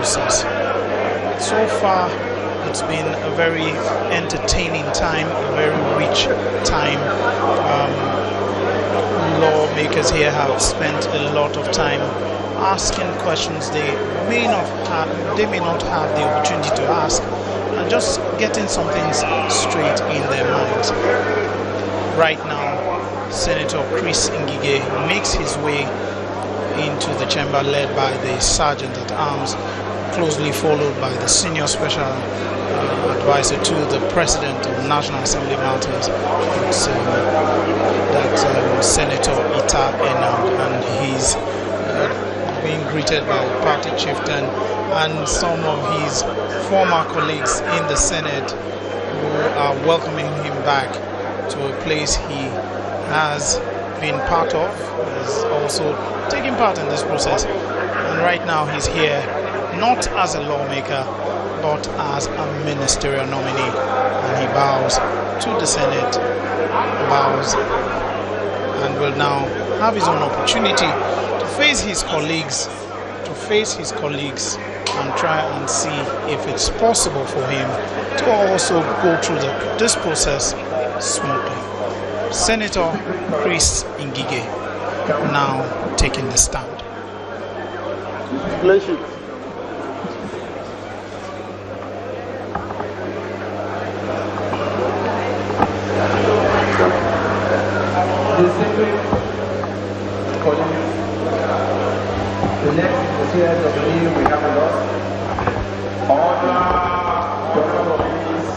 process. So far, it's been a very entertaining time, a very rich time. Lawmakers here have spent a lot of time asking questions they may not have the opportunity to ask, and just getting some things straight in their minds. Right now, Senator Chris Ngige makes his way into the chamber, led by the Sergeant at Arms, closely followed by the Senior Special Advisor to the President of National Assembly Matters, Senator Ita Enam, and he's being greeted by party chieftain and some of his former colleagues in the Senate who are welcoming him back to a place he has been part of, is also taking part in this process. And right now he's here not as a lawmaker but as a ministerial nominee, and he bows to the Senate, bows, and will now have his own opportunity to face his colleagues, and try and see if it's possible for him to also go through this process smoothly. Senator Chris Ngige now taking the stand. Bless you. The next chairs of the meeting we have with us, Governor of Peace,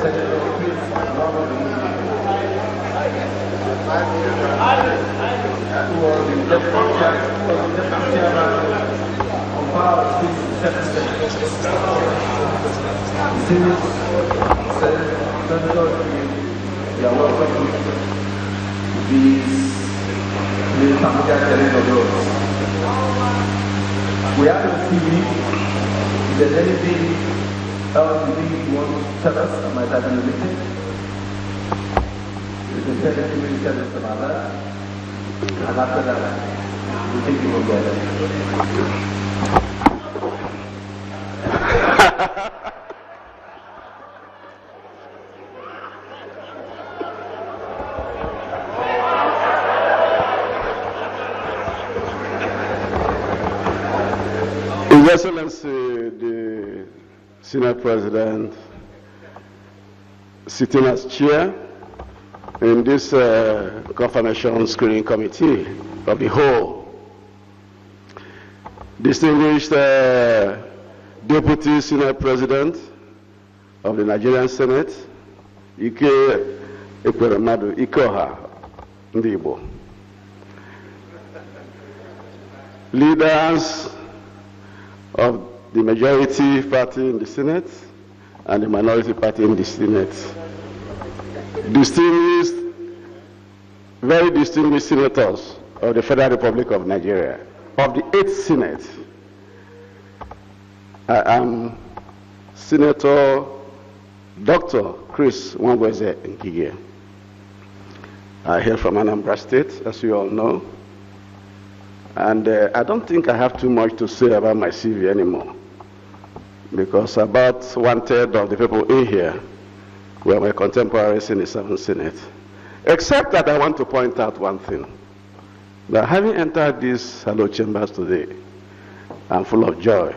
Senator Chris who was the deputy chairman on power of the Senator, you are welcome to these familiar challenge of yours. We have to see if there's anything else you think you want to tell us that might have been omitted. You can tell us about that. And after that, we'll take you from there. His Excellency, the Senate President, sitting as chair in this confirmation screening committee of the whole, distinguished Deputy Senate President of the Nigerian Senate, Ike Ekweremadu Ikeoha Ndibo, leaders of the majority party in the Senate and the minority party in the Senate, very distinguished senators of the Federal Republic of Nigeria, of the 8th Senate. I am Senator Dr. Chris Nwangweze Ngige. I hail from Anambra State, as you all know. And I don't think I have too much to say about my CV anymore, because about 1/3 of the people in here were my contemporaries in the 7th Senate. Except that I want to point out one thing, that having entered these hallowed chambers today, I'm full of joy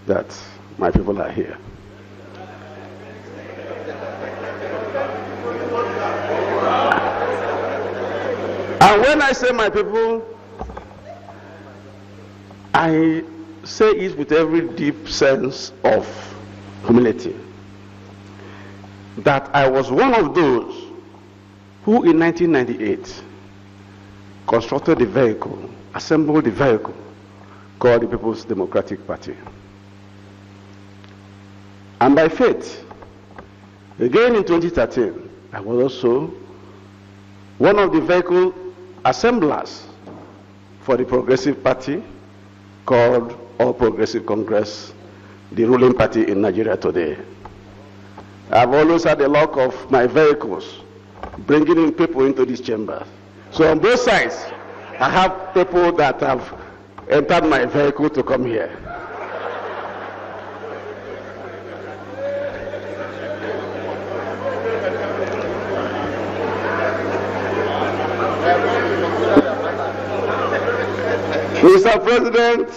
that my people are here. And when I say my people, I say it with every deep sense of humility, that I was one of those who in 1998 constructed the vehicle, assembled the vehicle called the People's Democratic Party. And by faith, again in 2013, I was also one of the vehicle assemblers for the Progressive Party called All Progressive Congress, the ruling party in Nigeria today. I've always had the luck of my vehicles bringing in people into this chamber. So on both sides, I have people that have entered my vehicle to come here. Mr. President,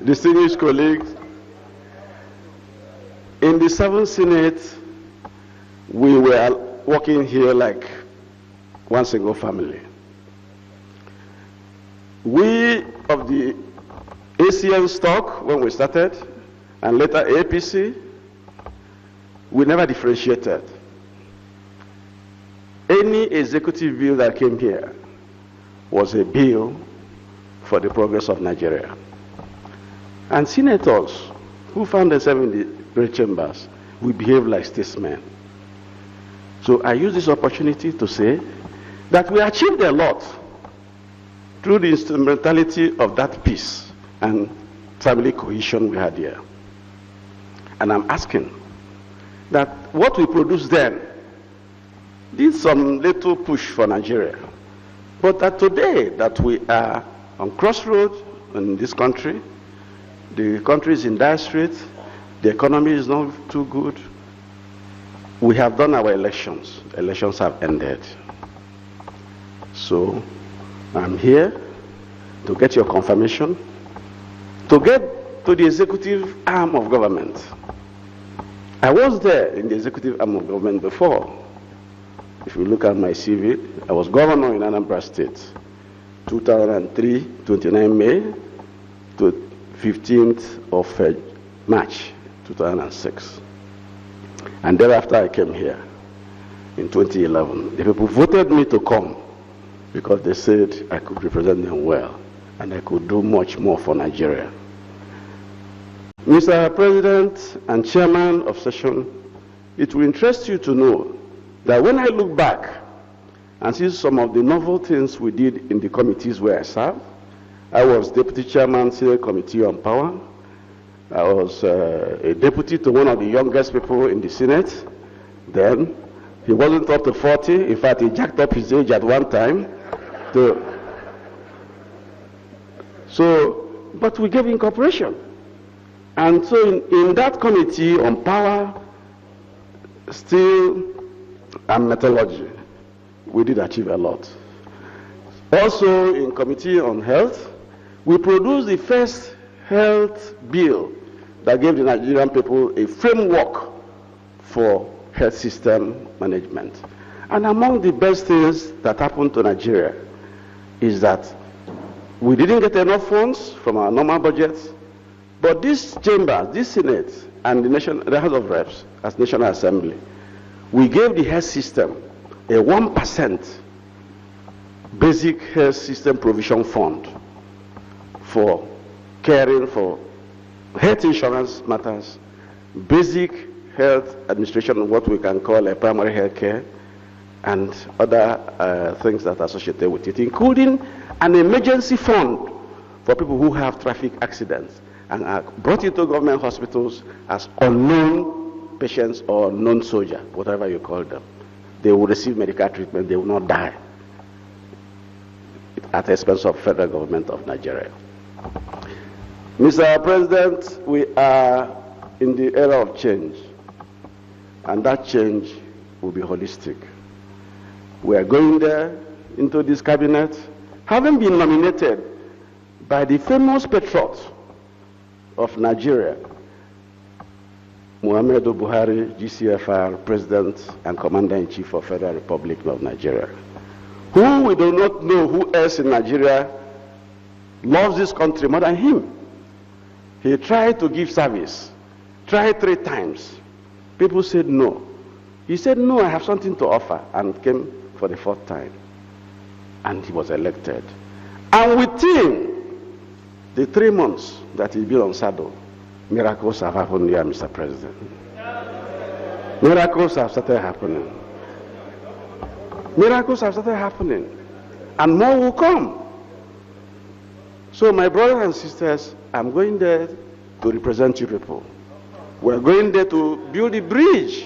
distinguished colleagues, in the 7th Senate, we were working here like one single family. We of the ACN stock, when we started, and later APC, we never differentiated. Any executive bill that came here was a bill for the progress of Nigeria. And senators who found themselves in the great chambers, we behave like statesmen. So I use this opportunity to say that we achieved a lot through the instrumentality of that peace and family cohesion we had here. And I'm asking that what we produced then did some little push for Nigeria. But that today that we are on crossroads in this country, the country is in dire straits, the economy is not too good, we have done our elections. Elections have ended. So I'm here to get your confirmation, to get to the executive arm of government. I was there in the executive arm of government before. If you look at my CV, I was governor in Anambra State, 2003, 29 May to 15th of March, 2006. And thereafter I came here in 2011. The people voted me to come because they said I could represent them well and I could do much more for Nigeria. Mr. President and Chairman of Session, it will interest you to know that when I look back and see some of the novel things we did in the committees where I served, I was Deputy Chairman, Senate Committee on Power. I was a deputy to one of the youngest people in the Senate. Then, he wasn't up to 40. In fact, he jacked up his age at one time. But we gave him cooperation. And so in that committee on power, steel, and metallurgy, we did achieve a lot. Also, in Committee on Health, we produced the first health bill that gave the Nigerian people a framework for health system management. And among the best things that happened to Nigeria is that we didn't get enough funds from our normal budgets, but this chamber, this Senate, and the House of Reps as National Assembly, we gave the health system a 1% basic health system provision fund for caring for health insurance matters, basic health administration, what we can call a primary health care, and other things that are associated with it, including an emergency fund for people who have traffic accidents and are brought into government hospitals as unknown patients or non-soldier, whatever you call them. They will receive medical treatment, they will not die at the expense of federal government of Nigeria. Mr. President, we are in the era of change, and that change will be holistic. We are going there into this cabinet, having been nominated by the famous patriot of Nigeria, Muhammadu Buhari, GCFR, President and Commander-in-Chief of Federal Republic of Nigeria, who we do not know who else in Nigeria loves this country more than him. He tried to give service, tried 3 times. People said no. He said, no, I have something to offer, and came for the 4th time. And he was elected. And within the 3 months that he's been on saddle, miracles have happened here, Mr. President. Miracles have started happening. Miracles have started happening. And more will come. So my brothers and sisters, I'm going there to represent you people. We're going there to build a bridge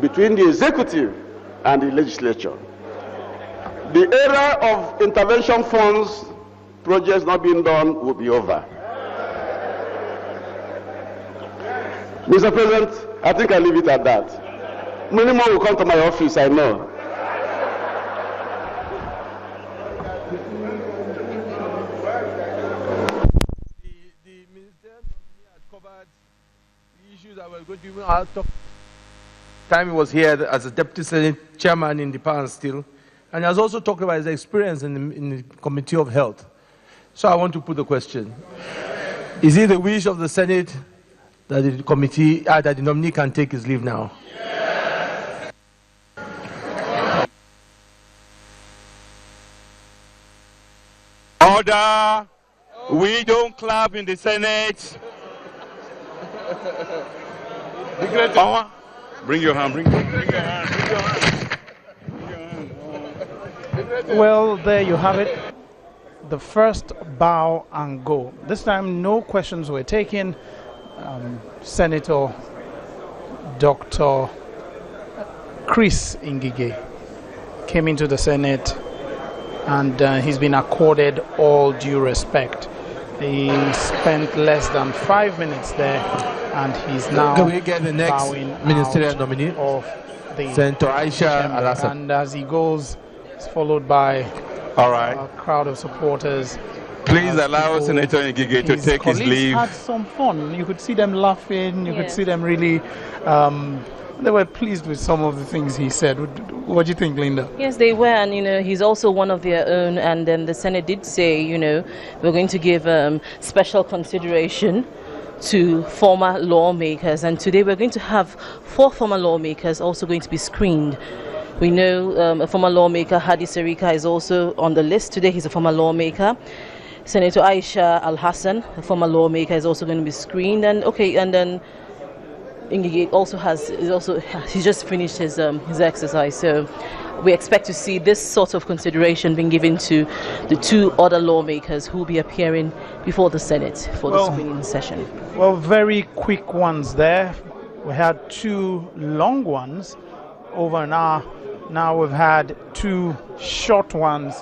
between the executive and the legislature. The era of intervention funds, projects not being done, will be over. Mr. President, I think I'll leave it at that. Many more will come to my office, I know. covered the issues that were going to be out of time he was here as a deputy Senate chairman in the past still. And he has also talked about his experience in the Committee of Health. So I want to put the question. Is it the wish of the Senate that the committee, that the nominee can take his leave now? Order! We don't clap in the Senate. Power. Bring your hand, bring your hand. Well, there you have it. The first bow and go. This time, no questions were taken. Senator Dr. Chris Ngige came into the Senate, and he's been accorded all due respect. He spent less than 5 minutes there, and he's now Can we get the next ministerial nominee of the Senator Aisha chamber. Al-Hassan. And as he goes, he's followed by All right. a crowd of supporters. Please allow Senator Ngige to take his leave. Had some fun. You could see them laughing. You could see them really. They were pleased with some of the things he said. What do you think, Linda? Yes, they were, and he's also one of their own. And then the Senate did say, we're going to give special consideration to former lawmakers. And today we're going to have 4 former lawmakers also going to be screened. We know a former lawmaker, Hadi Serika, is also on the list. Today he's a former lawmaker. Senator Aisha Al-Hassan, a former lawmaker, is also going to be screened. And then Ngige he just finished his exercise. So we expect to see this sort of consideration being given to the 2 other lawmakers who will be appearing before the Senate for the screening session. Well, very quick ones there. We had 2 long ones over an hour. Now we've had 2 short ones.